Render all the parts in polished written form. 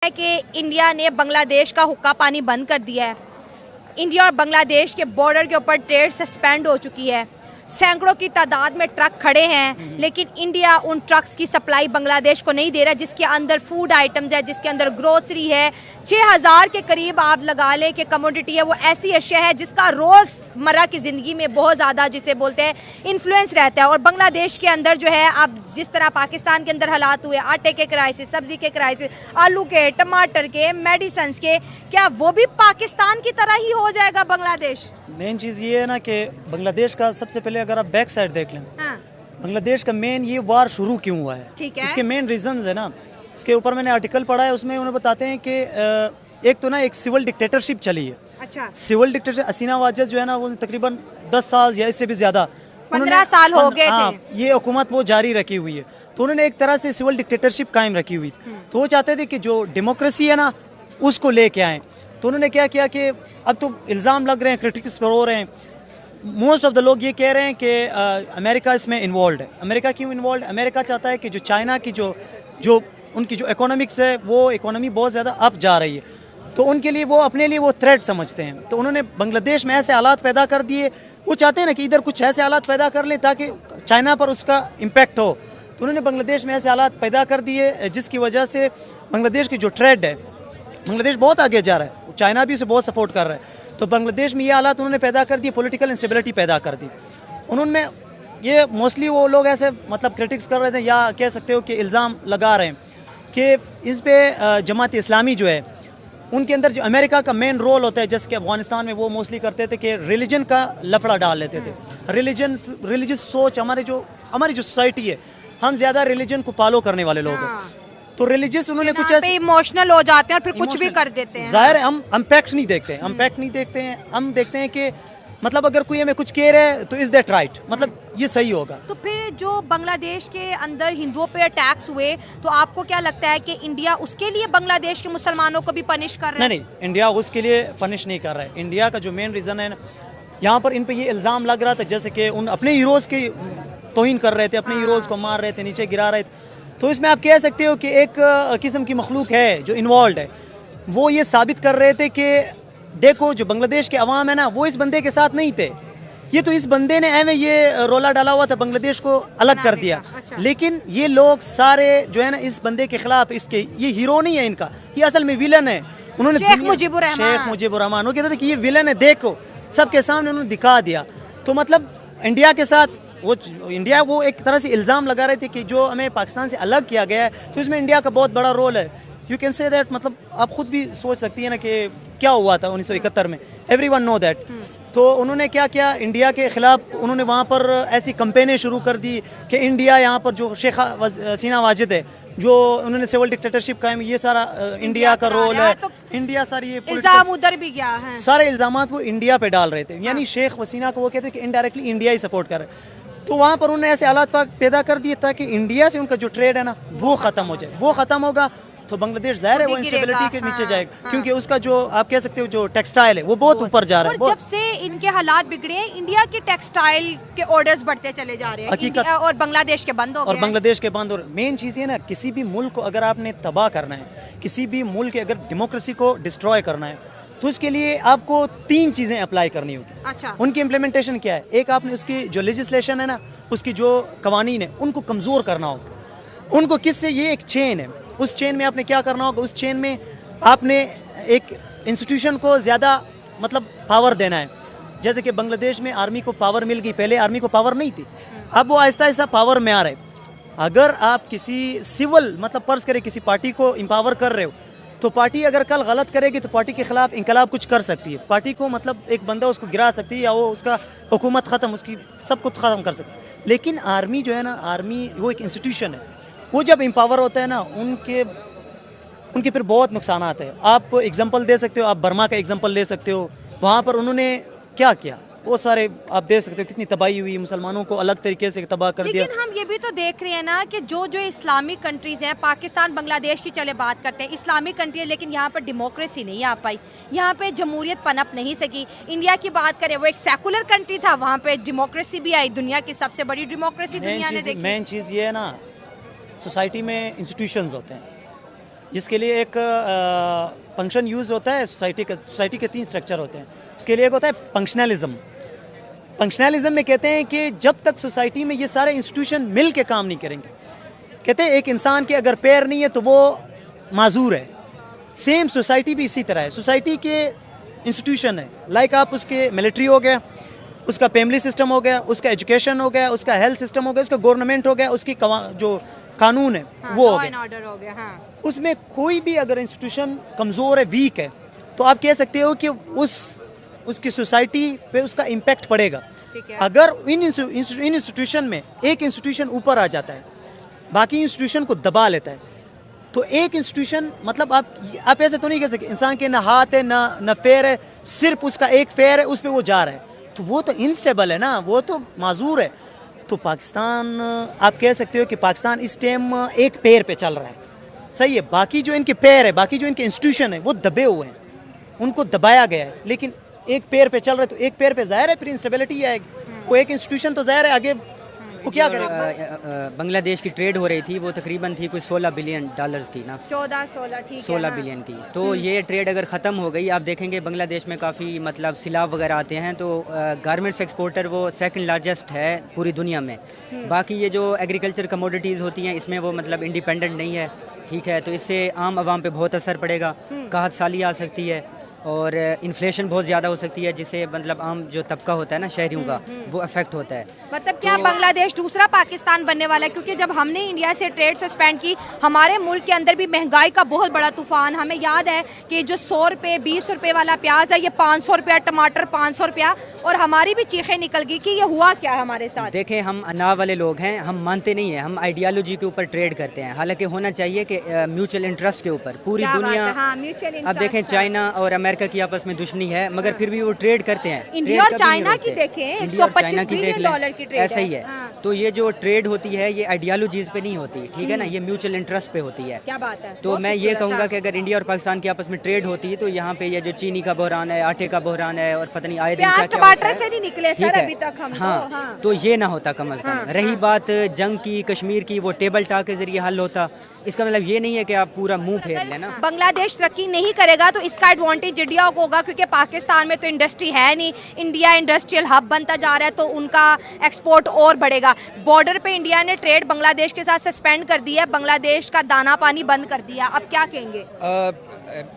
है कि इंडिया ने बांग्लादेश का हुक्का पानी बंद कर दिया है। इंडिया और बांग्लादेश के बॉर्डर के ऊपर ट्रेड सस्पेंड हो चुकी है। सैकड़ों की तादाद में ट्रक खड़े हैं, लेकिन इंडिया उन ट्रक्स की सप्लाई बांग्लादेश को नहीं दे रहा, जिसके अंदर फूड आइटम्स है, जिसके अंदर ग्रोसरी है। 6000 के करीब आप लगा लें कि कमोडिटी है, वो ऐसी अशिया है जिसका रोज़मर्रा की ज़िंदगी में बहुत ज़्यादा जिसे बोलते हैं इन्फ्लुएंस रहता है। और बांग्लादेश के अंदर जो है, अब जिस तरह पाकिस्तान के अंदर हालात हुए, आटे के क्राइसिस, सब्जी के क्राइसिस, आलू के, टमाटर के, मेडिसिन के, क्या वो भी पाकिस्तान की तरह ही हो जाएगा बांग्लादेश? मेन चीज़ ये है ना कि बांग्लादेश का सबसे पहले अगर आप बैक साइड देख लें, बांग्लादेश का मेन ये वार शुरू क्यों हुआ है, ठीक है। इसके मेन रीजंस है ना। इसके ऊपर मैंने आर्टिकल पढ़ा है, उसमें उन्हें बताते हैं कि एक तो ना एक सिविल डिक्टेटरशिप चली है। अच्छा। सिविल डिक्टेटर हसीना वाजद जो है ना, वो तकरीबन 10 साल या इससे भी ज़्यादा 15 साल हो गए थे। ये हुकूमत वो जारी रखी हुई है, तो उन्होंने एक तरह से सिविल डिक्टेटरशिप कायम रखी हुई। तो वो चाहते थे कि जो डेमोक्रेसी है ना उसको लेके आएँ। तो उन्होंने क्या किया कि अब तो इल्ज़ाम लग रहे हैं, क्रिटिक्स पर हो रहे हैं, मोस्ट ऑफ द लोग ये कह रहे हैं कि अमेरिका इसमें इन्वॉल्व है। अमेरिका क्यों इन्वॉल्व? अमेरिका चाहता है कि जो चाइना की जो उनकी जो इकोनॉमिक्स है, वो इकोनॉमी बहुत ज़्यादा अप जा रही है, तो उनके लिए वो अपने लिए वो थ्रेट समझते हैं। तो उन्होंने बांग्लादेश में ऐसे हालात पैदा कर दिए, वो चाहते हैं ना कि इधर कुछ ऐसे हालात पैदा कर ले ताकि चाइना पर उसका इम्पेक्ट हो। तो उन्होंने बांग्लादेश में ऐसे हालात पैदा कर दिए जिसकी वजह से बांग्लादेश की जो ट्रेड है, बांग्लादेश बहुत आगे जा रहा है, चाइना भी उसे बहुत सपोर्ट कर रहा है। तो बांग्लादेश में ये हालात उन्होंने पैदा कर दिए, पॉलिटिकल इंस्टेबिलिटी पैदा कर दी उन्होंने। ये मोस्टली वो लोग ऐसे मतलब क्रिटिक्स कर रहे थे, या कह सकते हो कि इल्ज़ाम लगा रहे हैं कि इस पे जमात इस्लामी जो है उनके अंदर जो अमेरिका का मेन रोल होता है, जैसे कि अफगानिस्तान में वो मोस्टली करते थे कि रिलीजन का लफड़ा डाल लेते थे। रिलीजियस सोच हमारी जो सोसाइटी है, हम ज़्यादा रिलीजन को फॉलो करने वाले लोग हैं। तो रिलीजियस उन्होंने कुछ ऐसे इमोशनल हो जाते हैं और फिर कुछ भी कर देते हैं। जाहिर है हम फैक्ट नहीं देखते हैं, हम देखते हैं कि मतलब अगर कोई हमें कुछ कह रहा है तो इज दैट राइट, मतलब ये सही होगा। तो फिर जो बांग्लादेश के अंदर हिंदुओं पे अटैक्स हुए, तो आपको क्या लगता है कि इंडिया उसके लिए बांग्लादेश के मुसलमानों को भी पनिश कर रहा है? नहीं, इंडिया उसके लिए पनिश नहीं कर रहा है। इंडिया का जो मेन रीज़न है, यहाँ पर इन पे ये इल्ज़ाम लग रहा था जैसे कि उन अपने हीरोज़ की तौहीन कर रहे थे, अपने हीरोज़ को मार रहे थे, नीचे गिरा रहे थे। तो इसमें आप कह सकते हो कि एक किस्म की मखलूक है जो इन्वॉल्व है, वो ये साबित कर रहे थे कि देखो जो बांग्लादेश के अवाम है ना, वो इस बंदे के साथ नहीं थे, ये तो इस बंदे ने एवं ये रोला डाला हुआ था, बांग्लादेश को अलग कर दिया। अच्छा। लेकिन ये लोग सारे जो है ना इस बंदे के खिलाफ, इसके ये हीरो नहीं है इनका, ये असल में विलन है। उन्होंने शेख मुजीबुर रहमान वो कहते थे कि ये विलन है, देखो सबके सामने उन्होंने दिखा दिया। तो मतलब इंडिया के साथ वो एक तरह से इल्ज़ाम लगा रहे थे कि जो हमें पाकिस्तान से अलग किया गया है, तो इसमें इंडिया का बहुत बड़ा रोल है। यू कैन से दैट, मतलब आप खुद भी सोच सकती है ना कि क्या हुआ था 1971 में, एवरीवन नो दैट। तो उन्होंने क्या किया, इंडिया के ख़िलाफ़ उन्होंने वहाँ पर ऐसी कंपेनें शुरू कर दी कि इंडिया यहाँ पर जो शेख हसीना वाजिद है, जो उन्होंने सिविल डिक्टेटरशिप कायम, ये सारा इंडिया का रोल है। तो इंडिया सारी ये इल्ज़ाम उधर भी गया है, सारे इल्ज़ामात वो इंडिया पे डाल रहे थे, यानी शेख हसीना को वो कहते हैं कि इनडायरेक्टली इंडिया ही सपोर्ट कर रहे हैं। तो वहाँ पर उन्होंने ऐसे हालात पैदा कर दिए ताकि इंडिया से उनका जो ट्रेड है ना वो ख़त्म हो जाए। वो ख़त्म होगा तो बांग्लादेश ज़ाहिर है वो इंस्टेबिलिटी के नीचे जाएगा, क्योंकि उसका जो आप कह सकते हो जो टेक्सटाइल है वो बहुत ऊपर जा रहा है। और जब से इनके हालात बिगड़े हैं, इंडिया के टेक्सटाइल के ऑर्डर्स बढ़ते चले जा रहे हैं और बांग्लादेश के बंद हो गए। मेन चीज़ ये ना, किसी भी मुल्क को अगर आपने तबाह करना है, किसी भी मुल्क के अगर डेमोक्रेसी को डिस्ट्रॉय करना है, तो उसके लिए आपको 3 चीज़ें अप्लाई करनी होगी। अच्छा। उनकी इम्प्लीमेंटेशन क्या है? एक, आपने उसकी जो लेजिस्लेशन है ना, उसकी जो कवानीन है, उनको कमज़ोर करना होगा। उनको किससे, ये एक चेन है, उस चेन में आपने क्या करना होगा, उस चेन में आपने एक इंस्टीट्यूशन को ज़्यादा मतलब पावर देना है। जैसे कि बांग्लादेश में आर्मी को पावर मिल गई, पहले आर्मी को पावर नहीं थी, अब वो आहिस्ता आहिस्ता पावर में आ रहे। अगर आप किसी सिविल मतलब फर्ज करें किसी पार्टी को एम्पावर कर रहे हो, तो पार्टी अगर कल गलत करेगी तो पार्टी के खिलाफ इनकलाब कुछ कर सकती है, पार्टी को मतलब एक बंदा उसको गिरा सकती है, या वो उसका हुकूमत ख़त्म, उसकी सब कुछ ख़त्म कर सकती है। लेकिन आर्मी जो है ना, आर्मी वो एक इंस्टीट्यूशन है, वो जब एम्पावर होता है ना, उनके फिर बहुत नुकसानात है। आप एग्जांपल दे सकते हो, आप बर्मा का एग्जांपल ले सकते हो, वहाँ पर उन्होंने क्या किया, बहुत सारे आप देख सकते हो कितनी तबाही हुई, मुसलमानों को अलग तरीके से तबाह कर दिया। लेकिन हम ये भी तो देख रहे हैं ना कि जो इस्लामिक कंट्रीज हैं, पाकिस्तान बांग्लादेश की चले बात करते हैं, इस्लामिक कंट्री है, लेकिन यहाँ पर डेमोक्रेसी नहीं आ पाई, यहाँ पे जमहूरियत पनप नहीं सकी। इंडिया की बात करें, वो एक सेकुलर कंट्री था, वहाँ पे डेमोक्रेसी भी आई, दुनिया की सबसे बड़ी डेमोक्रेसी दुनिया ने देखी। मेन चीज़ ये है ना, सोसाइटी में इंस्टीट्यूशंस होते हैं, जिसके लिए एक फंक्शन यूज़ होता है सोसाइटी के 3 स्ट्रक्चर होते हैं। उसके लिए एक होता है फंक्शनलिज्म। फंक्शनलिज्म में कहते हैं कि जब तक सोसाइटी में ये सारे इंस्टीट्यूशन मिल के काम नहीं करेंगे, कहते हैं एक इंसान के अगर पैर नहीं है तो वो माजूर है। सेम सोसाइटी भी इसी तरह है। सोसाइटी के इंस्टीट्यूशन है, लाइक आप उसके मिलिट्री हो गया, उसका फैमिली सिस्टम हो गया, उसका एजुकेशन हो गया, उसका हेल्थ सिस्टम हो गया, उसका गवर्नमेंट हो गया, उसकी जो कानून है वो हो गया। हाँ। उसमें कोई भी अगर इंस्टीट्यूशन कमज़ोर है, वीक है, तो आप कह सकते हो कि उसकी सोसाइटी पे उसका इम्पैक्ट पड़ेगा। अगर इन इंस्टीट्यूशन में एक इंस्टीट्यूशन ऊपर आ जाता है, बाकी इंस्टीट्यूशन को दबा लेता है, तो एक इंस्टीट्यूशन मतलब आप ऐसे तो नहीं कह सकते इंसान के ना हाथ है ना पैर है, सिर्फ उसका एक पैर है, उस पर वो जा रहा है, तो वो तो इंस्टेबल है ना, वो तो माजूर है। तो पाकिस्तान, आप कह सकते हो कि पाकिस्तान इस टाइम एक पैर पे चल रहा है, सही है। बाकी जो इनके पैर है, बाकी जो इनके इंस्टीट्यूशन है वो दबे हुए हैं, उनको दबाया गया है। लेकिन एक पैर पे चल रहा है तो एक पैर पे ज़ाहिर है फिर इंस्टेबिलिटी आएगी। वो एक इंस्टीट्यूशन तो ज़ाहिर है आगे वो क्या करेगा। बांग्लादेश की ट्रेड हो रही थी, वो तकरीबन थी कुछ $16 बिलियन थी ना, 14-16 ठीक है 16 बिलियन की। तो ये ट्रेड अगर ख़त्म हो गई, आप देखेंगे बांग्लादेश में काफ़ी मतलब सिलाव वगैरह आते हैं, तो गारमेंट्स एक्सपोर्टर वो सेकंड लार्जेस्ट है पूरी दुनिया में। बाकी ये जो एग्रीकल्चर कमोडिटीज़ होती हैं इसमें वो मतलब इंडिपेंडेंट नहीं है, ठीक है। तो इससे आम आवाम पे बहुत असर पड़ेगा, काहत साली आ सकती है और इन्फ्लेशन बहुत ज़्यादा हो सकती है, जिससे मतलब आम जो तबका होता है ना शहरियों का, वो अफेक्ट होता है। मतलब क्या बांग्लादेश दूसरा पाकिस्तान बनने वाला है? क्योंकि जब हमने इंडिया से ट्रेड सस्पेंड की, हमारे मुल्क के अंदर भी महंगाई का बहुत बड़ा तूफान, हमें याद है कि जो 100 रुपये 20 रुपये वाला प्याज है, ये 500 रुपया, टमाटर 500 रुपया, और हमारी भी चीखें निकल गई कि ये हुआ क्या है हमारे साथ। देखें, हम अनाव वाले लोग हैं, हम मानते नहीं हैं, हम आइडियालॉजी के ऊपर ट्रेड करते हैं। हालांकि होना चाहिए कि म्यूचुअल इंटरेस्ट के ऊपर पूरी दुनिया, अब देखें चाइना और अमेरिका की आपस में दुश्मनी है, मगर फिर भी वो ट्रेड करते हैं। इंडिया और चाइना की देखें, $125 बिलियन की ट्रेड ऐसा ही है। तो ये जो ट्रेड होती है ये आइडियालॉजीज पे नहीं होती, ठीक है ना, ये म्यूचुअल इंटरेस्ट पे होती है। क्या बात है। तो मैं ये कहूँगा कि अगर इंडिया और पाकिस्तान की आपस में ट्रेड होती है तो यहाँ पे ये जो चीनी का बहरान है, आटे का बहरान है, और पता नहीं आए दिन क्या टमाटर से नहीं निकले सर अभी तक हम। हाँ, तो ये ना होता कम अज कम। रही बात जंग की, कश्मीर की, वो टेबल टॉक के जरिए हल होता। इसका मतलब ये नहीं है कि आप पूरा मुंह फेर लेना। बांग्लादेश तरक्की नहीं करेगा तो इसका एडवांटेज इंडिया को होगा, क्योंकि पाकिस्तान में तो इंडस्ट्री है नहीं, इंडिया इंडस्ट्रियल हब बनता जा रहा है, तो उनका एक्सपोर्ट और बढ़ेगा। बॉर्डर पे इंडिया ने ट्रेड बांग्लादेश के साथ सस्पेंड कर दिया, बांग्लादेश का दाना पानी बंद कर दिया, अब क्या कहेंगे?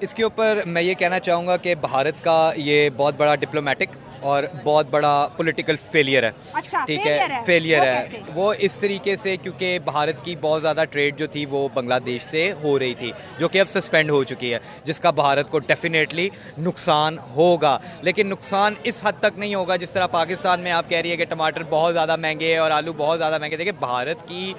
इसके ऊपर मैं ये कहना चाहूँगा कि भारत का ये बहुत बड़ा डिप्लोमेटिक और बहुत बड़ा पॉलिटिकल फेलियर है। अच्छा, ठीक है, फेलियर है वो इस तरीके से, क्योंकि भारत की बहुत ज़्यादा ट्रेड जो थी वो बांग्लादेश से हो रही थी, जो कि अब सस्पेंड हो चुकी है, जिसका भारत को डेफिनेटली नुकसान होगा। लेकिन नुकसान इस हद तक नहीं होगा जिस तरह पाकिस्तान में आप कह रही है कि टमाटर बहुत ज़्यादा महंगे हैं और आलू बहुत ज़्यादा महंगे। देखिए, भारत की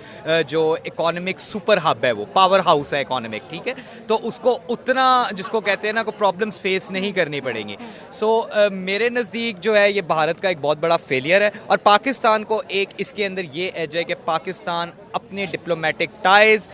जो इकोनॉमिक सुपर हब है, वो पावर हाउस है इकोनॉमिक, ठीक है, तो उसको उतना जिसको कहते हैं ना को प्रॉब्लम्स फेस नहीं करनी पड़ेंगी। सो मेरे नज़दीक जो है ये भारत का एक बहुत बड़ा फेलियर है, और पाकिस्तान को एक इसके अंदर ये एज है कि पाकिस्तान अपने डिप्लोमेटिक टाइज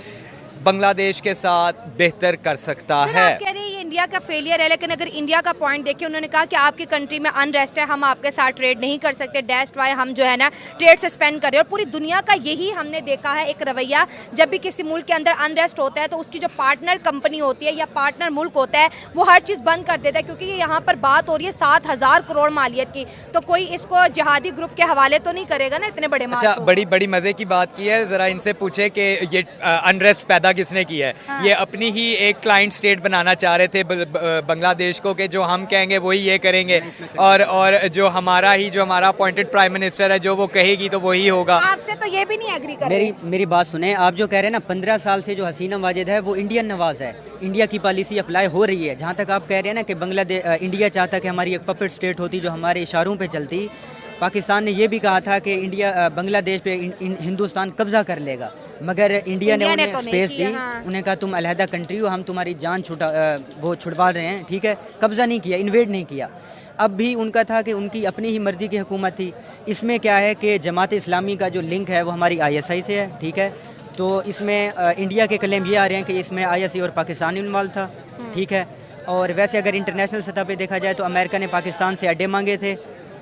बांग्लादेश के साथ बेहतर कर सकता है। आप कह रहे हैं ये इंडिया का फेलियर है, लेकिन अगर इंडिया का पॉइंट देखिए, उन्होंने कहा कि आपकी कंट्री में अनरेस्ट है, हम आपके साथ ट्रेड नहीं कर सकते, दैट्स व्हाई हम जो है ना ट्रेड सस्पेंड कर रहे हैं। और पूरी दुनिया का यही हमने देखा है एक रवैया, जब भी किसी मुल्क के अंदर अनरेस्ट होता है तो उसकी जो पार्टनर कंपनी होती है या पार्टनर मुल्क होता है वो हर चीज़ बंद कर देता है, क्योंकि ये यहाँ पर बात हो रही है 7,000 करोड़ मालियत की, तो कोई इसको जिहादी ग्रुप के हवाले तो नहीं करेगा ना इतने बड़े। अच्छा, बड़ी मज़े की बात की है, ज़रा इनसे पूछे कि ये अनरेस्ट पैदा किसने की है। हाँ। ये अपनी ही एक क्लाइंट स्टेट बनाना चाह रहे थे बांग्लादेश को, कि जो हम कहेंगे वही ये करेंगे, और जो हमारा अपॉइंटेड प्राइम मिनिस्टर है जो वो कहेगी तो वही होगा। आपसे तो ये भी नहीं एग्री कर रहे। मेरी बात सुने, आप जो कह रहे हैं ना 15 साल से जो हसीना वाजिद है वो इंडियन नवाज है, इंडिया की पॉलिसी अप्लाई हो रही है। जहाँ तक आप कह रहे हैं ना कि इंडिया चाहता कि हमारी एक पपेट स्टेट होती जो हमारे इशारों पे चलती, पाकिस्तान ने ये भी कहा था कि बांग्लादेश पे हिंदुस्तान कब्जा कर लेगा, मगर इंडिया ने उन्हें तो स्पेस दी। हाँ। उन्हें कहा तुम अलहदा कंट्री हो, हम तुम्हारी जान छुड़वा रहे हैं, ठीक है, कब्जा नहीं किया, इन्वेड नहीं किया। अब भी उनका था कि उनकी अपनी ही मर्जी की हुकूमत थी। इसमें क्या है कि जमात इस्लामी का जो लिंक है वो हमारी ISI से है, ठीक है, तो इसमें इंडिया के क्लेम ये आ रहे हैं कि इसमें ISI और पाकिस्तान इन्वॉल्व था, ठीक है। और वैसे अगर इंटरनेशनल सतह पे देखा जाए तो अमेरिका ने पाकिस्तान से अड्डे मांगे थे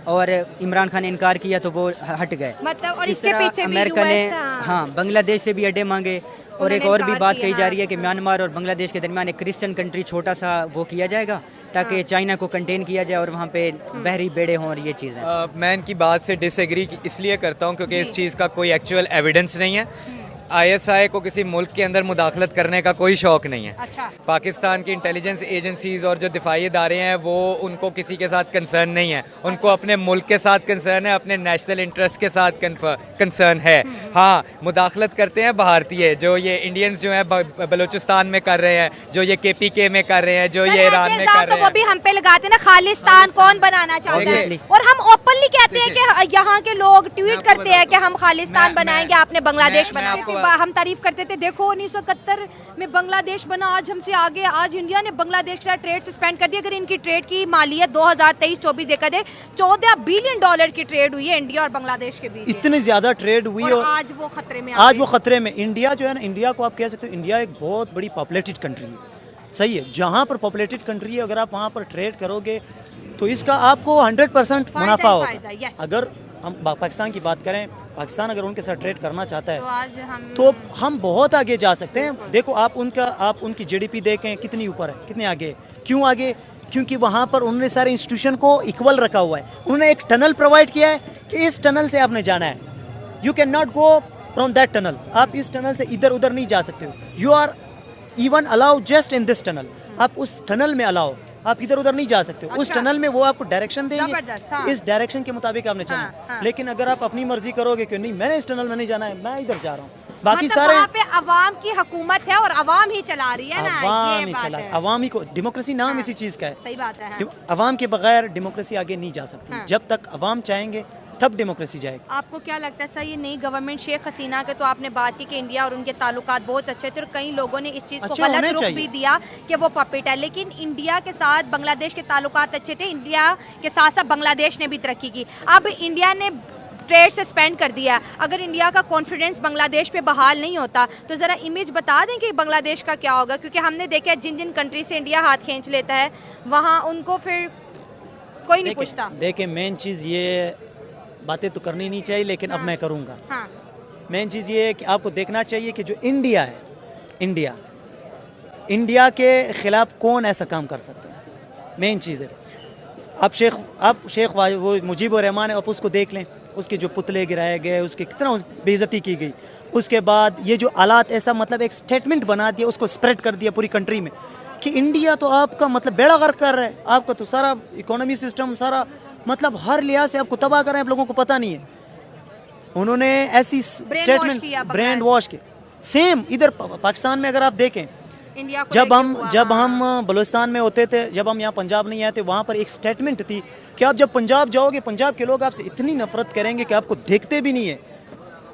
और इमरान खान ने इनकार किया तो वो हट गए। मतलब और इसके पीछे अमेरिका ने हाँ बांग्लादेश से भी अड्डे मांगे और एक उन्होंने और भी इनकार बात किया, कही जा हाँ, रही है कि म्यांमार और बांग्लादेश के दरमियान एक क्रिश्चियन कंट्री छोटा सा वो किया जाएगा ताकि चाइना को कंटेन किया जाए और वहाँ पे बहरी बेड़े हों और ये चीज़ें। मैं इनकी बात से डिसएग्री इसलिए करता हूँ क्योंकि इस चीज़ का कोई एक्चुअल एविडेंस नहीं है। आईएसआई को किसी मुल्क के अंदर मुदाखलत करने का कोई शौक नहीं है। अच्छा। पाकिस्तान की इंटेलिजेंस एजेंसीज और जो दिफाई इदारे हैं वो उनको किसी के साथ कंसर्न नहीं है, उनको अपने मुल्क के साथ कंसर्न है, अपने नेशनल इंटरेस्ट के साथ कंसर्न है। हाँ, मुदाखलत करते हैं भारतीय, जो ये इंडियंस जो है बलूचिस्तान में कर रहे हैं, जो ये KPK में कर रहे हैं, जो ये ईरान में कर रहे वो भी हैं। हम पे लगाते ना, खालिस्तान कौन बनाना चाहता है, Obviously। और हम ओपनली कहते हैं कि यहाँ के लोग ट्वीट करते हैं कि हम खालिस्तान बनाएंगे, आपने बांग्लादेश मैं बनाया। आपको हम तारीफ करते थे, देखो 1971 में बांग्लादेश बना, आज हमसे आगे, आज इंडिया ने बांग्लादेश के साथ ट्रेड सस्पेंड कर दी। अगर इनकी ट्रेड की मालियत 2023-24 देखा जाए, $14 बिलियन की ट्रेड हुई है इंडिया और बांग्लादेश के बीच। इतनी ज्यादा ट्रेड हुई और और आज वो खतरे में आज वो खतरे में। इंडिया जो है ना, इंडिया को आप कह सकते हो, इंडिया एक बहुत बड़ी पॉपुलेटेड कंट्री है, सही है। जहाँ पर पॉपुलेटेड कंट्री है, अगर आप वहाँ पर ट्रेड करोगे तो इसका आपको 100% मुनाफा फायदा, होगा। yes। अगर हम पाकिस्तान की बात करें, पाकिस्तान अगर उनके साथ ट्रेड करना चाहता तो है आज तो हम बहुत आगे जा सकते हैं। देखो आप उनकी GDP देखें कितनी ऊपर है, कितने आगे है। क्यों आगे? क्योंकि वहाँ पर उन्होंने सारे इंस्टीट्यूशन को इक्वल रखा हुआ है। उन्होंने एक टनल प्रोवाइड किया है कि इस टनल से आपने जाना है, you can not go from that tunnel, आप इस टनल से इधर उधर नहीं जा सकते हो, you are even allowed just in this tunnel, आप उस टनल में अलाउ, आप इधर उधर नहीं जा सकते हो। उस अच्छा। टनल में वो आपको डायरेक्शन देंगे, जबरदस्त, हाँ। इस डायरेक्शन के मुताबिक आपने चलना है। हाँ। लेकिन अगर आप अपनी मर्जी करोगे कि नहीं मैंने इस टनल में नहीं जाना है, मैं इधर जा रहा हूँ, बाकी मतलब सारे वहाँ पे अवाम की हुकूमत है और अवाम ही चला रही है ना, अवाम ये ही बात चला, है। अवाम ही को, डेमोक्रेसी नाम हाँ। इसी चीज़ का है। सही बात है, हाँ। अवाम के बगैर डेमोक्रेसी आगे नहीं जा सकती। हाँ। जब तक अवाम चाहेंगे तब डेमोक्रेसी जाएगी। आपको क्या लगता है सर, ये नई गवर्नमेंट शेख हसीना के, तो आपने बात की कि इंडिया और उनके ताल्लुकात बहुत अच्छे थे और कई लोगों ने इस चीज़ को अच्छे गलत होने रुख चाहिए। भी दिया कि वो पपेट है, लेकिन इंडिया के साथ बांग्लादेश के ताल्लुकात अच्छे थे, इंडिया के साथ साथ बांग्लादेश ने भी तरक्की की। अब इंडिया ने ट्रेड सस्पेंड कर दिया, अगर इंडिया का कॉन्फिडेंस बांग्लादेश पे बहाल नहीं होता तो ज़रा इमेज बता दें कि बांग्लादेश का क्या होगा, क्योंकि हमने देखा है जिन जिन कंट्री से इंडिया हाथ खींच लेता है वहाँ उनको फिर कोई नहीं पूछता। देखिए मेन चीज़ ये, बातें तो करनी नहीं चाहिए लेकिन अब मैं करूँगा। हाँ, मेन चीज़ ये है कि आपको देखना चाहिए कि जो इंडिया है, इंडिया के ख़िलाफ़ कौन ऐसा काम कर सकता है। मेन चीज़ है, आप शेख वो मुजीबुर रहमान है, आप उसको देख लें, उसके जो पुतले गिराए गए, उसके कितना बेइज्जती की गई। उसके बाद ये जो आलात, ऐसा मतलब एक स्टेटमेंट बना दिया, उसको स्प्रेड कर दिया पूरी कंट्री में कि इंडिया तो आपका मतलब बेड़ा गर्क कर रहा है, आपका तो सारा इकोनॉमी सिस्टम, सारा मतलब हर लिहाज से आपको तबाह कर रहे हैं, आप लोगों को पता नहीं है। उन्होंने ऐसी स्टेटमेंट ब्रेन वॉश के सेम इधर पाकिस्तान में अगर आप देखें, इंडिया को जब हम बलूचिस्तान में होते थे, जब हम यहाँ पंजाब नहीं आए थे, वहाँ पर एक स्टेटमेंट थी कि आप जब पंजाब जाओगे, पंजाब के लोग आपसे इतनी नफरत करेंगे कि आपको देखते भी नहीं है।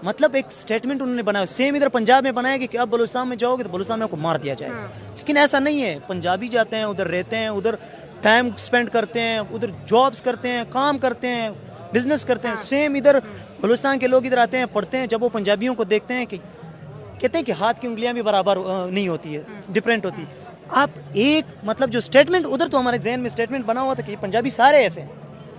मतलब एक स्टेटमेंट उन्होंने बनाया, सेम इधर पंजाब में बनाया कि आप बलूचिस्तान में जाओगे तो बलूचिस्तान में आपको मार दिया जाएगा। लेकिन ऐसा नहीं है, पंजाबी जाते हैं, उधर रहते हैं, उधर टाइम स्पेंड करते हैं, उधर जॉब्स करते हैं, काम करते हैं, बिजनेस करते हैं। सेम इधर बलूचिस्तान के लोग इधर आते हैं, पढ़ते हैं, जब वो पंजाबियों को देखते हैं कि कहते हैं कि हाथ की उंगलियां भी बराबर नहीं होती है, डिफरेंट होती। आप एक मतलब जो स्टेटमेंट, उधर तो हमारे जहन में स्टेटमेंट बना हुआ था कि पंजाबी सारे ऐसे हैं,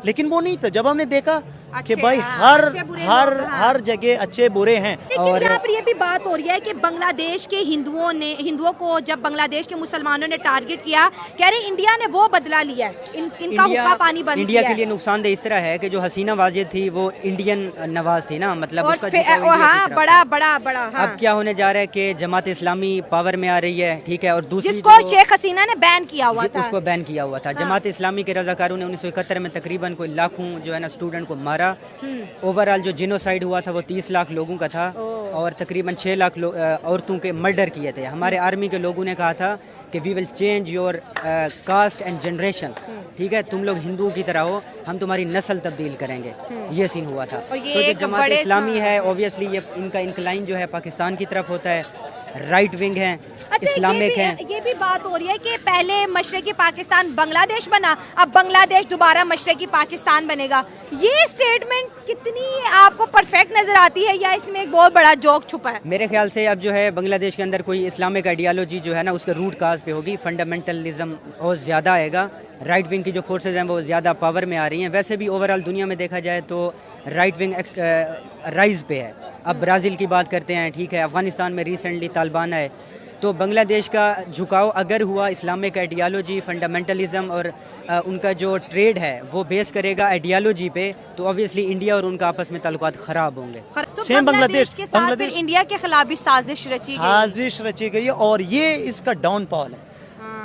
लेकिन वो नहीं था। जब हमने देखा कि भाई हर जगह अच्छे बुरे हैं। और यहाँ पर ये भी बात हो रही है कि बांग्लादेश के हिंदुओं को जब बांग्लादेश के मुसलमानों ने टारगेट किया, कह रहे इंडिया ने वो बदला लिया है, इनका हुक्का पानी बंद इंडिया किया के लिए नुकसानदेह इस तरह है कि जो हसीना वाजिद थी वो इंडियन नवाज थी ना, मतलब और उसका फिर झुकाव इंडिया हाँ, की तरफ बड़ा था। हाँ। अब क्या होने जा रहा है कि जमात इस्लामी पावर में आ रही है, ठीक है, और दूसरी जिसको शेख हसीना ने बैन किया हुआ था, उसको बैन किया हुआ था। जमात इस्लामी के रजाकारों ने 1971 में तकरीबन कोई लाखों जो है ना स्टूडेंट को मारा। ओवरऑल जो जिनोसाइड हुआ था वो 30 लाख लोगों का था और तकरीबन 6 लाख औरतों के मर्डर किए थे। हमारे आर्मी के लोगों ने कहा था कि we will change your caste and generation, ठीक है, तुम लोग हिंदुओं की तरह हो, हम तुम्हारी नस्ल तब्दील करेंगे। ये सीन हुआ था। तो जो जमात इस्लामी है ऑब्वियसली ये इनका इंक्लाइन जो है पाकिस्तान की तरफ होता है, राइट विंग है, इस्लामिक है। ये भी बात हो रही है कि पहले मशरकी पाकिस्तान बांग्लादेश बना, अब बांग्लादेश दोबारा मशरकी पाकिस्तान बनेगा। ये स्टेटमेंट कितनी आपको परफेक्ट नजर आती है या इसमें एक बहुत बड़ा जोक छुपा है? मेरे ख्याल से अब जो है बांग्लादेश के अंदर कोई इस्लामिक आइडियालॉजी जो है ना उसके रूट काज पे होगी, फंडामेंटलिज्म बहुत ज़्यादा आएगा, राइट विंग की जो फोर्सेज हैं वो ज़्यादा पावर में आ रही हैं। वैसे भी ओवरऑल दुनिया में देखा जाए तो राइट विंग राइज पे है। अब ब्राज़ील की बात करते हैं, ठीक है, अफ़गानिस्तान में रिसेंटली तालिबान है। तो बांग्लादेश का झुकाव अगर हुआ इस्लामिक आइडियालॉजी, फंडामेंटलिज्म और उनका जो ट्रेड है वो बेस करेगा आइडियालॉजी पे, तो ऑब्वियसली इंडिया और उनका आपस में ताल्लुकात ख़राब होंगे। तो सेम बांग्लादेश के साथ फिर इंडिया के खिलाफ भी साजिश रची गई है और ये इसका डाउनफॉल है।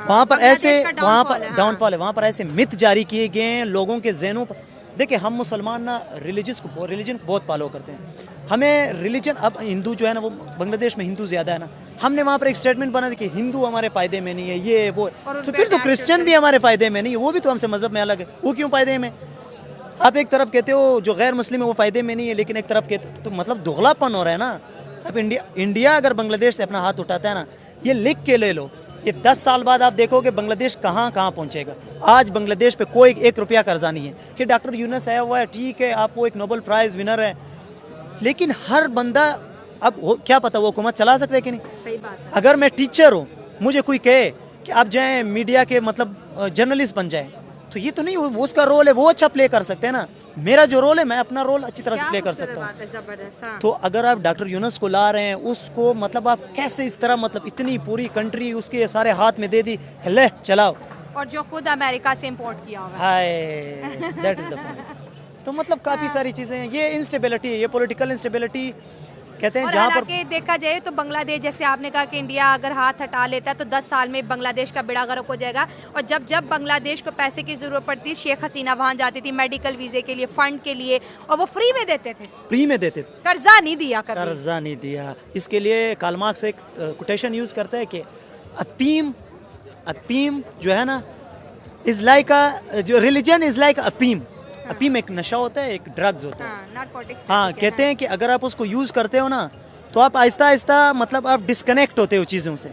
वहाँ पर बांग्लादेश ऐसे का वहाँ downfall पर है, डाउनफॉल है, वहाँ पर ऐसे मिथ जारी किए गए हैं लोगों के जहनों पर। देखिए हम मुसलमान ना रिलीजन को बहुत फॉलो करते हैं। हमें रिलीजन, अब हिंदू जो है ना, वो बांग्लादेश में हिंदू ज़्यादा है ना, हमने वहाँ पर एक स्टेटमेंट बना दी कि हिंदू हमारे फ़ायदे में नहीं है, ये वो, तो फिर तो क्रिश्चियन भी हमारे फ़ायदे में नहीं है, वो भी तो हमसे मज़हब में अलग है, वो क्यों फ़ायदे में? आप एक तरफ कहते हो जो गैर मुस्लिम है वो फ़ायदे में नहीं है, लेकिन एक तरफ कहते तो मतलब दुगलापन हो रहा है ना। अब इंडिया अगर बांग्लादेश से अपना हाथ उठाता है ना, ये लिख के ले लो, ये 10 साल बाद आप देखोगे बांग्लादेश कहाँ कहाँ पहुँचेगा। आज बांग्लादेश पे कोई 1 रुपया कर्जा नहीं है कि डॉक्टर यूनुस आया हुआ है, ठीक है, आप वो एक नोबेल प्राइज़ विनर है, लेकिन हर बंदा, अब क्या पता वो हुकूमत चला सकता है कि नहीं। सही बात है। अगर मैं टीचर हूँ, मुझे कोई कहे कि आप जाएँ मीडिया के मतलब जर्नलिस्ट बन जाएँ, तो ये तो नहीं, वो उसका रोल है, वो अच्छा प्ले कर सकते हैं ना। मेरा जो रोल है, मैं अपना रोल अच्छी तरह से प्ले कर सकता हूँ। तो अगर आप डॉक्टर यूनुस को ला रहे हैं, उसको मतलब आप कैसे इस तरह, मतलब इतनी पूरी कंट्री उसके सारे हाथ में दे दी, ले चलाओ, और जो खुद अमेरिका से इंपोर्ट किया हुआ है। हाय, दैट इज द पॉइंट। तो मतलब काफ़ी सारी चीज़ें हैं, ये इंस्टेबिलिटी, ये पॉलिटिकल इंस्टेबिलिटी कहते हैं, और जहाँ पर हालांकि देखा जाए तो बांग्लादेश, जैसे आपने कहा कि इंडिया अगर हाथ हटा लेता है तो 10 साल में बांग्लादेश का बेड़ा गर्क हो जाएगा। और जब बांग्लादेश को पैसे की ज़रूरत पड़ती, शेख हसीना वहाँ जाती थी मेडिकल वीज़े के लिए, फ़ंड के लिए, और वो फ्री में देते थे, फ्री में देते थे, कर्जा नहीं दिया कभी। कर्जा नहीं दिया। इसके लिए कार्ल मार्क्स एक कोटेशन यूज़ करता है कि अफीम जो है ना इज़ लाइक जो रिलीजन इज़ लाइक अफीम। अफीम एक नशा होता है, एक ड्रग्स होता है। हाँ, कहते हैं कि अगर आप उसको यूज़ करते हो ना, तो आप आहिस्ता आहिस्ता मतलब आप डिस्कनेक्ट होते हो चीज़ों से,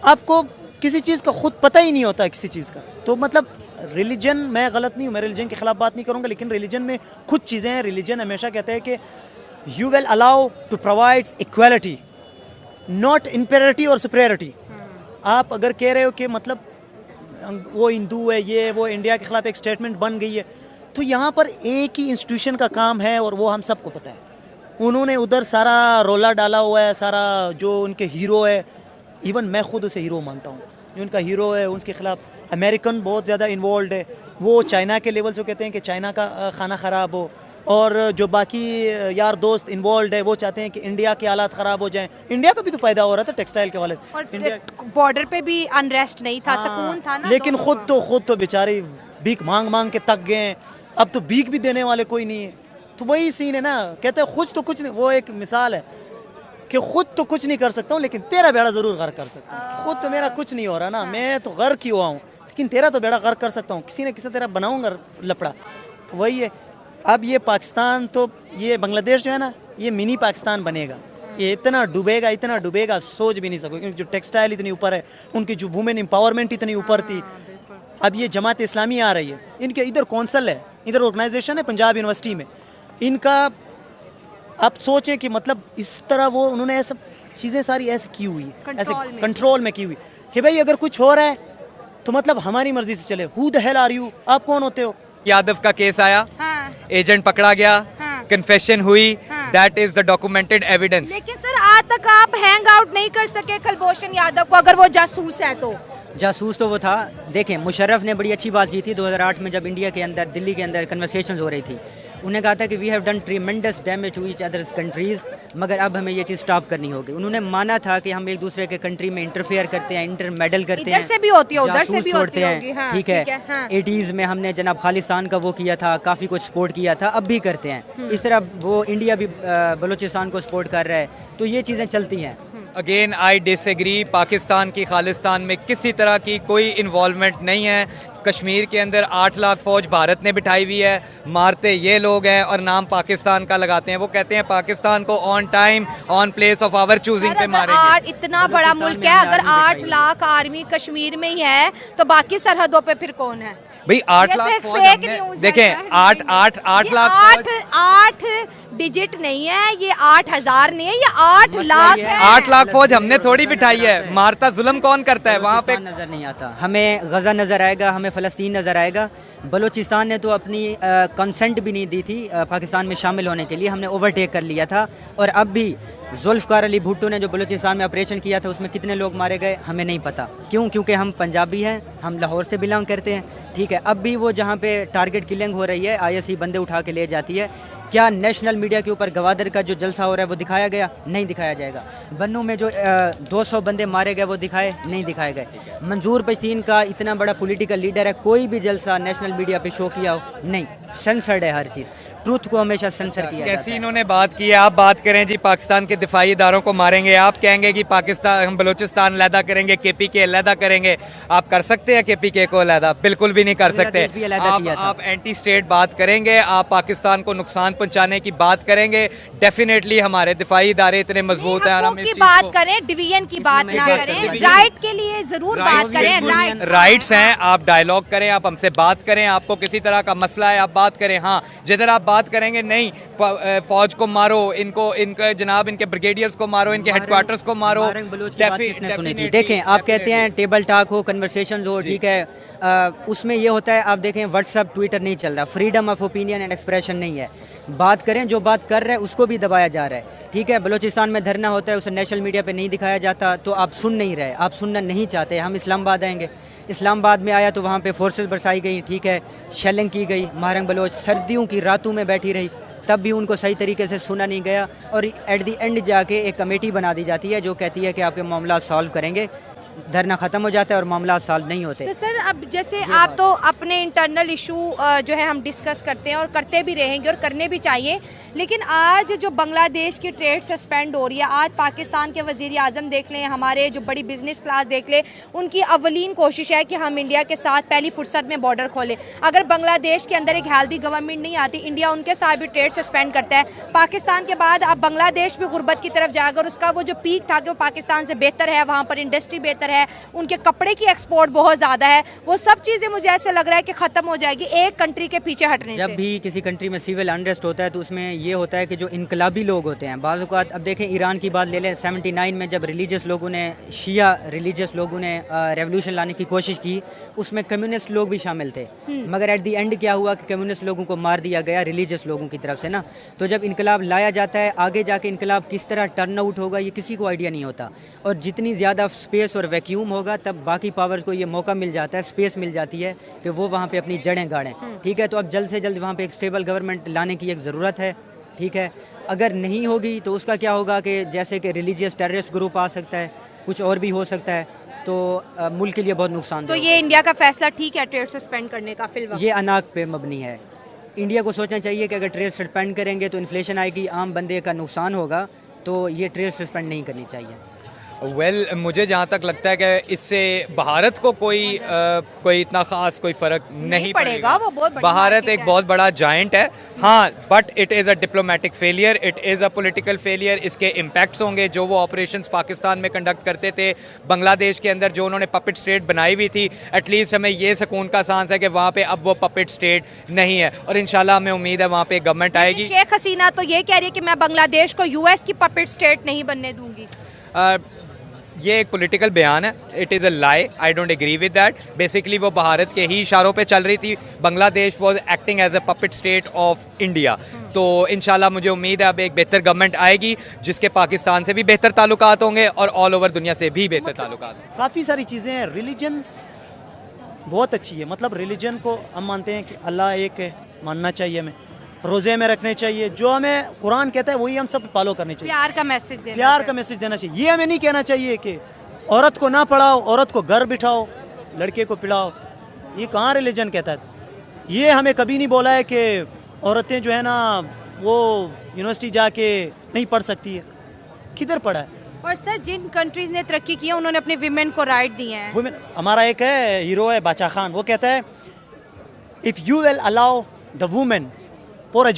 आपको किसी चीज़ का खुद पता ही नहीं होता है किसी चीज़ का। तो मतलब रिलीजन, मैं गलत नहीं हूँ, मैं रिलीजन के ख़िलाफ़ बात नहीं करूँगा, लेकिन रिलीजन में कुछ चीज़ें हैं। रिलीजन हमेशा कहते हैं कि you will allow to provides equality, not inferiority और सुपीरियरिटी। आप अगर कह रहे हो कि मतलब वो हिंदू है, ये वो, इंडिया के ख़िलाफ़ एक स्टेटमेंट बन गई है, तो यहाँ पर एक ही इंस्टीट्यूशन का काम है और वो हम सबको पता है। उन्होंने उधर सारा रोला डाला हुआ है, सारा जो उनके हीरो है, इवन मैं खुद उसे हीरो मानता हूँ, जो उनका हीरो है उसके ख़िलाफ़ अमेरिकन बहुत ज़्यादा इन्वॉल्व है। वो चाइना के लेवल से कहते हैं कि चाइना का खाना ख़राब हो, और जो बाकी यार दोस्त इन्वॉल्व है वो चाहते हैं कि इंडिया के हालात ख़राब हो जाएं। इंडिया का भी तो फ़ायदा हो रहा था टेक्सटाइल के वाले से, इंडिया बॉर्डर पे भी अनरेस्ट नहीं था, सुकून था ना। लेकिन खुद तो बेचारे भीख मांग मांग के थक गए हैं, अब तो भीख भी देने वाले कोई नहीं है। तो वही सीन है ना, कहते हैं खुद तो कुछ नहीं, वो एक मिसाल है कि खुद तो कुछ नहीं कर सकता हूँ, लेकिन तेरा बेड़ा ज़रूर गर्क कर सकता हूँ। खुद तो मेरा कुछ नहीं हो रहा ना, मैं तो गर्क ही हुआ हूँ, लेकिन तेरा तो बेड़ा गर्क कर सकता हूँ, किसी न किसी तेरा बनाऊँगा लपड़ा। तो वही है। अब ये पाकिस्तान, तो ये बांग्लादेश जो है ना, ये मिनी पाकिस्तान बनेगा। ये इतना डूबेगा सोच भी नहीं सकोगे, क्योंकि जो टेक्सटाइल इतनी ऊपर है, उनकी जो वुमेन एम्पावरमेंट इतनी ऊपर थी। अब ये जमात इस्लामी आ रही है, इनके इधर कौंसल है, इधर ऑर्गेनाइजेशन है पंजाब यूनिवर्सिटी में, इनका आप सोचें कि मतलब इस तरह वो उन्होंने ऐसा चीज़ें सारी ऐसे की हुई है, ऐसे कंट्रोल में की हुई कि भाई अगर कुछ हो रहा है तो मतलब हमारी मर्जी से चले। Who the hell are you, आप कौन होते हो? यादव का केस आया, हाँ। एजेंट पकड़ा गया, हाँ। कन्फेशन हुई, हाँ। That is the documented evidence. लेकिन सर आज तक आप हैंग आउट नहीं कर सके कुलभूषण यादव को, अगर वो जासूस है तो। जासूस तो वो था। देखें, मुशर्रफ ने बड़ी अच्छी बात की थी 2008 में, जब इंडिया के अंदर, दिल्ली के अंदर कन्वर्सेशंस हो रही थी। उन्हें कहा था कि we have done tremendous damage to each others countries, मगर अब हमें ये चीज़ स्टॉप करनी होगी। उन्होंने माना था कि हम एक दूसरे के कंट्री में इंटरफेयर करते हैं, इंटरमेडल करते हैं, इधर से भी होती है, उधर से भी होती हैं, होगी, हाँ, ठीक है। हाँ। 80s में हमने जनाब खालिस्तान का वो किया था, काफ़ी कुछ सपोर्ट किया था, अब भी करते हैं। इस तरह वो इंडिया भी बलूचिस्तान को सपोर्ट कर रहा है, तो ये चीज़ें चलती हैं। अगेन आई डिसएग्री, पाकिस्तान की खालिस्तान में किसी तरह की कोई इन्वॉल्वमेंट नहीं है। कश्मीर के अंदर 8 लाख फौज भारत ने बिठाई हुई है, मारते ये लोग हैं और नाम पाकिस्तान का लगाते हैं। वो कहते हैं पाकिस्तान को on time on place of our choosing पे मारेंगे। इतना बड़ा मुल्क है, अगर 8 लाख आर्मी कश्मीर में ही है तो बाकी सरहदों पे फिर कौन है? भाई 8 लाख फौज हमने, देखें 8 लाख फौज, 8 डिजिट नहीं है, ये 8,000 नहीं है, ये 8 लाख है। 8 लाख फौज हमने थोड़ी बिठाई है, मारता जुल्म कौन करता है वहाँ पे? नज़र नहीं आता हमें, गज़ा नज़र आएगा, हमें फ़लस्तीन नज़र आएगा। बलूचिस्तान ने तो अपनी कंसेंट भी नहीं दी थी पाकिस्तान में शामिल होने के लिए, हमने ओवरटेक कर लिया था। और अब भी जुल्फ़िकार अली भुट्टो ने जो बलूचिस्तान में ऑपरेशन किया था उसमें कितने लोग मारे गए हमें नहीं पता। क्यों? क्योंकि हम पंजाबी हैं, हम लाहौर से बिलोंग करते हैं, ठीक है। अब भी वो जहाँ पे टारगेट किलिंग हो रही है, ISI बंदे उठा के ले जाती है। क्या नेशनल मीडिया के ऊपर गवादर का जो जलसा हो रहा है वो दिखाया गया? नहीं दिखाया जाएगा। बन्नू में जो 200 बंदे मारे गए वो दिखाए? नहीं दिखाए गए। मंजूर पश्तीन का इतना बड़ा पॉलिटिकल लीडर है, कोई भी जलसा नेशनल मीडिया पे शो किया हो? नहीं, सेंसर्ड है हर चीज़, ट्रूथ को हमेशा सेंसर किया जाता कैसी है। इन्होंने बात की है। आप बात करें जी पाकिस्तान के दिफाई इदारों को मारेंगे, आप कहेंगे कि पाकिस्तान हम बलूचिस्तान अलहदा करेंगे, KPK अलहदा करेंगे। आप कर सकते हैं KPK को अलहदा? बिल्कुल भी नहीं कर सकते। बांग्लादेश भी अलहदा किया था। आप एंटी स्टेट बात करेंगे, आप पाकिस्तान को नुकसान पहुंचाने की बात करेंगे, डेफिनेटली हमारे दिफाई इदारे इतने मजबूत हैं और हम हकों इस की चीज़ बात को- करें, डिवीजन की बात ना में करें, डिवीजन- राइट के लिए जरूर बात करें। राइट राइट्स हैं, आप डायलॉग करें, आप हमसे बात करें, आपको किसी तरह का मसला है आप बात करें। हाँ, जिधर आप बात करेंगे नहीं फौज को मारो, इनके जनाब इनके ब्रिगेडियर्स को मारो, इनके हेडक्वार्टर्स को मारो, मारंग बलूच की बात किसने सुनी थी? definitely, देखें, आप कहते हैं टेबल टॉक हो, कन्वर्सेशन हो, ठीक है, उसमें ये होता है, आप देखें व्हाट्सअप ट्विटर नहीं चल रहा, freedom of opinion and expression नहीं है। बात करें, जो बात कर रहे हैं उसको भी दबाया जा रहा है, ठीक है। बलूचिस्तान में धरना होता है, उसे नेशनल मीडिया पे नहीं दिखाया जाता, तो आप सुन नहीं रहे, आप सुनना नहीं चाहते। हम इस्लामाबाद आएंगे, इस्लामाबाद में आया तो वहाँ पे फोर्सेस बरसाई गई, ठीक है, शेलिंग की गई, मारंग बलोच सर्दियों की रातों में बैठी रही, तब भी उनको सही तरीके से सुना नहीं गया। और एट दी एंड जाके एक कमेटी बना दी जाती है जो कहती है कि आपके मामला सॉल्व करेंगे, धरना ख़त्म हो जाता है और मामला सॉल्व नहीं होते। तो सर, अब जैसे आप तो अपने इंटरनल इशू जो है हम डिस्कस करते हैं और करते भी रहेंगे और करने भी चाहिए, लेकिन आज जो बांग्लादेश की ट्रेड सस्पेंड हो रही है, आज पाकिस्तान के वज़ीर आज़म देख लें, हमारे जो बड़ी बिजनेस क्लास देख लें, उनकी अवलीन कोशिश है कि हम इंडिया के साथ पहली फुर्सत में बॉर्डर खोलें। अगर बांग्लादेश के अंदर एक हेल्दी गवर्नमेंट नहीं आती, इंडिया उनके साथ भी ट्रेड सस्पेंड करता है। पाकिस्तान के बाद अब बांग्लादेश भी गुर्बत की तरफ जाएगा और उसका वो जो पीक था कि वो पाकिस्तान से बेहतर है, वहाँ पर इंडस्ट्री बेहतर है, उनके कपड़े की एक्सपोर्ट बहुत ज़्यादा है, वो सब चीज़ें मुझे ऐसे लग रहा है कि ख़त्म हो जाएगी एक कंट्री के पीछे हटने से। जब भी किसी कंट्री में सिविल अनरेस्ट होता है तो उसमें ये होता है कि जो इनकलाबी लोग होते हैं, बाज़ औक़ात, अब देखें ईरान की बात ले लें, 79 में जब रिलीजियस लोगों ने, शिया रिलीजियस लोगों ने रेवोल्यूशन लाने की कोशिश की, उसमें कम्युनिस्ट लोग भी शामिल थे, मगर एट दी एंड क्या हुआ कि कम्युनिस्ट लोगों को मार दिया गया रिलीजियस लोगों की तरफ से ना। तो जब इनकलाब लाया जाता है, आगे जाके इनकलाब किस तरह टर्न आउट होगा ये किसी को आइडिया नहीं होता। और जितनी ज़्यादा स्पेस और वैक्यूम होगा तब बाकी पावर्स को ये मौका मिल जाता है, स्पेस मिल जाती है कि वो वहाँ पे अपनी जड़ें गाड़ें, ठीक है। तो अब जल्द से जल्द वहाँ पे एक स्टेबल गवर्नमेंट लाने की एक ज़रूरत है, ठीक है। अगर नहीं होगी तो उसका क्या होगा कि जैसे कि रिलीजियस टेररिस्ट ग्रुप आ सकता है, कुछ और भी हो सकता है, तो मुल्क के लिए बहुत नुकसान। तो ये इंडिया का फैसला ठीक है ट्रेड सस्पेंड करने का फिलहाल? ये अनाक पे मबनी है। इंडिया को सोचना चाहिए कि अगर ट्रेड सस्पेंड करेंगे तो इन्फ्लेशन आएगी, आम बंदे का नुकसान होगा, तो ये ट्रेड सस्पेंड नहीं करनी चाहिए। मुझे जहाँ तक लगता है कि इससे भारत को कोई इतना ख़ास कोई फ़र्क नहीं पड़ेगा। वो बहुत बड़ी भारत मार्केट एक है। बहुत बड़ा जायंट है, हाँ, but it is a diplomatic failure, it is a political failure. इसके इम्पैक्ट्स होंगे जो वो ऑपरेशंस पाकिस्तान में कंडक्ट करते थे, बांग्लादेश के अंदर जो उन्होंने पपेट स्टेट बनाई हुई थी, एटलीस्ट हमें ये सुकून का सांस है कि वहाँ पे अब वो पपेट स्टेट नहीं है और इंशाल्लाह हमें उम्मीद है वहाँ पे गवर्नमेंट आएगी। शेख हसीना तो ये कह रही है कि मैं बांग्लादेश को US की पपेट स्टेट नहीं बनने दूंगी। ये एक पॉलिटिकल बयान है, it is a lie, I don't agree with that. Basically वो भारत के ही इशारों पे चल रही थी, Bangladesh was acting as a puppet state of India. तो इंशाल्लाह मुझे उम्मीद है अब एक बेहतर गवर्नमेंट आएगी जिसके पाकिस्तान से भी बेहतर ताल्लुकात होंगे और ऑल ओवर दुनिया से भी बेहतर ताल्लुकात। काफ़ी सारी चीज़ें हैं। रिलीजन्स बहुत अच्छी है, मतलब रिलीजन को हम मानते हैं कि अल्लाह एक है, मानना चाहिए हमें, रोज़े में रखने चाहिए, जो हमें कुरान कहता है वही हम सब फॉलो करने चाहिए, प्यार का मैसेज देना प्यार का मैसेज देना चाहिए। ये हमें नहीं कहना चाहिए कि औरत को ना पढ़ाओ, औरत को घर बिठाओ, लड़के को पिलाओ, ये कहाँ रिलीजन कहता है। ये हमें कभी नहीं बोला है कि औरतें जो है ना वो यूनिवर्सिटी जाके नहीं पढ़ सकती है, किधर पढ़ा है। और सर, जिन कंट्रीज ने तरक्की की है उन्होंने अपने विमेन को राइट दिए हैं। वुमेन, हमारा एक है हीरो है बादशाह खान, वो कहता है if you will allow the women for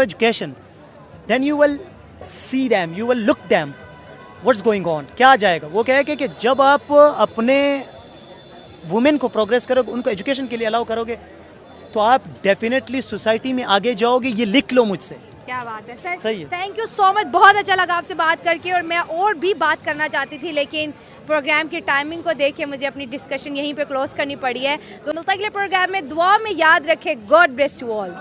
education then you will see them, you will look them what's going on, क्या जाएगा। वो कहे कि जब आप अपने वुमेन को प्रोग्रेस करोगे, उनको एजुकेशन के लिए अलाउ करोगे, तो आप डेफिनेटली सोसाइटी में आगे जाओगे। ये लिख लो मुझसे, क्या बात है सर, सही है। थैंक यू सो मच, बहुत अच्छा लगा आपसे बात करके। और मैं और भी बात करना चाहती थी लेकिन प्रोग्राम की टाइमिंग को देख के मुझे अपनी डिस्कशन यहीं पे क्लोज करनी पड़ी है। तो मिलता है अगले प्रोग्राम में, दुआ में याद रखें। God bless you all.